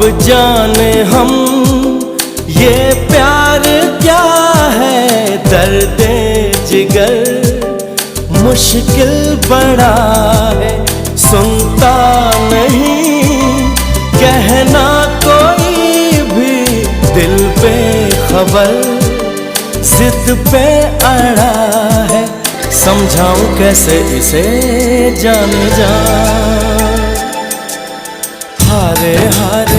अब जाने हम ये प्यार क्या है, दर्द जिगर मुश्किल बड़ा है, सुनता नहीं कहना कोई भी, दिल पे खबर जिद पे अड़ा है, समझाऊं कैसे इसे जाने जा। हारे हारे